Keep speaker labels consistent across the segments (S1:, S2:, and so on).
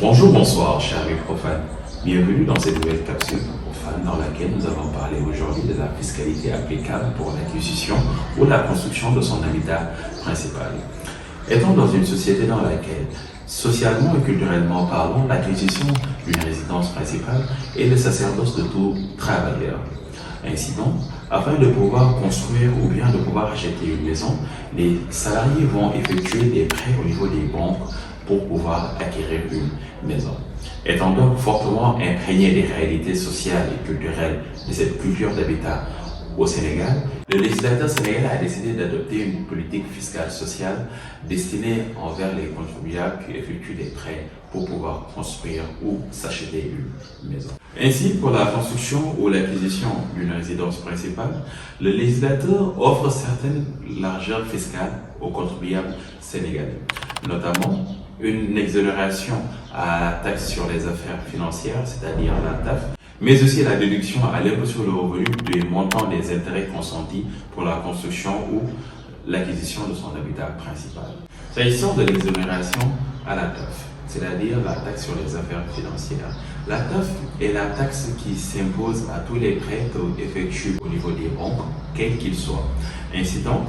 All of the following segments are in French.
S1: Bonjour, bonsoir, chers amis profanes. Bienvenue dans cette nouvelle capsule profane dans laquelle nous allons parler aujourd'hui de la fiscalité applicable pour l'acquisition ou la construction de son habitat principal. Étant dans une société dans laquelle, socialement et culturellement parlant, l'acquisition d'une résidence principale est le sacerdoce de tout travailleur. Ainsi donc, afin de pouvoir construire ou bien de pouvoir acheter une maison, les salariés vont effectuer des prêts au niveau des banques pour pouvoir acquérir une maison. Étant donc fortement imprégné des réalités sociales et culturelles de cette culture d'habitat au Sénégal, le législateur sénégalais a décidé d'adopter une politique fiscale sociale destinée envers les contribuables qui effectuent des prêts pour pouvoir construire ou s'acheter une maison. Ainsi, pour la construction ou l'acquisition d'une résidence principale, le législateur offre certaines largeurs fiscales aux contribuables sénégalais, notamment une exonération à la taxe sur les affaires financières, c'est-à-dire la TAF, mais aussi la déduction à l'impôt sur le revenu du montant des intérêts consentis pour la construction ou l'acquisition de son habitat principal. S'agissant de l'exonération à la TAF, c'est-à-dire la taxe sur les affaires financières, la TAF est la taxe qui s'impose à tous les prêts que effectuent au niveau des banques, quels qu'ils soient. Ainsi donc,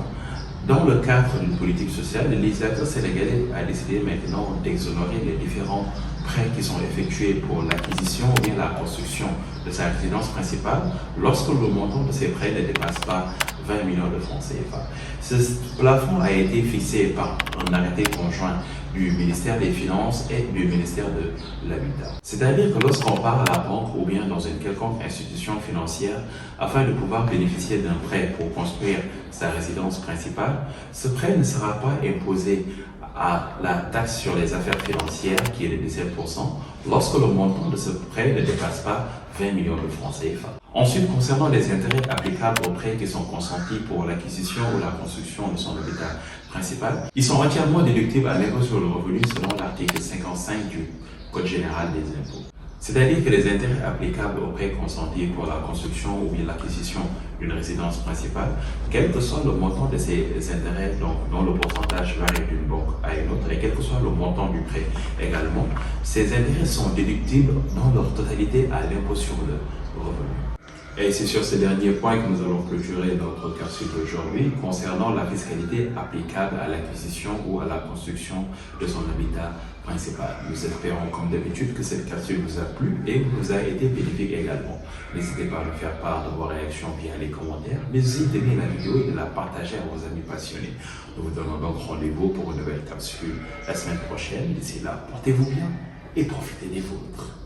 S1: dans le cadre d'une politique sociale, le législateur sénégalais a décidé maintenant d'exonérer les différents prêts qui sont effectués pour l'acquisition ou bien la construction de sa résidence principale lorsque le montant de ces prêts ne dépasse pas 20 millions de francs CFA. Ce plafond a été fixé par un arrêté conjoint du ministère des Finances et du ministère de l'Habitat. C'est-à-dire que lorsqu'on part à la banque ou bien dans une quelconque institution financière afin de pouvoir bénéficier d'un prêt pour construire sa résidence principale, ce prêt ne sera pas imposé à la taxe sur les affaires financières qui est de 17% lorsque le montant de ce prêt ne dépasse pas 20 millions de francs CFA. Ensuite, concernant les intérêts applicables aux prêts qui sont consentis pour l'acquisition ou la construction de son habitat principal, ils sont entièrement déductibles à l'impôt sur le revenu selon l'article 55 du Code général des impôts. C'est-à-dire que les intérêts applicables aux prêts consentis pour la construction ou bien l'acquisition d'une résidence principale, quel que soit le montant de ces intérêts, dont le pourcentage varie d'une banque à une autre, et quel que soit le montant du prêt également, ces intérêts sont déductibles dans leur totalité à l'impôt sur le revenu. Et c'est sur ce dernier point que nous allons clôturer notre capsule d'aujourd'hui concernant la fiscalité applicable à l'acquisition ou à la construction de son habitat principal. Nous espérons comme d'habitude que cette capsule vous a plu et vous a été bénéfique également. N'hésitez pas à nous faire part de vos réactions via les commentaires, mais aussi d'aimer la vidéo et de la partager à vos amis passionnés. Nous vous donnons donc rendez-vous pour une nouvelle capsule la semaine prochaine. D'ici là, portez-vous bien et profitez des vôtres.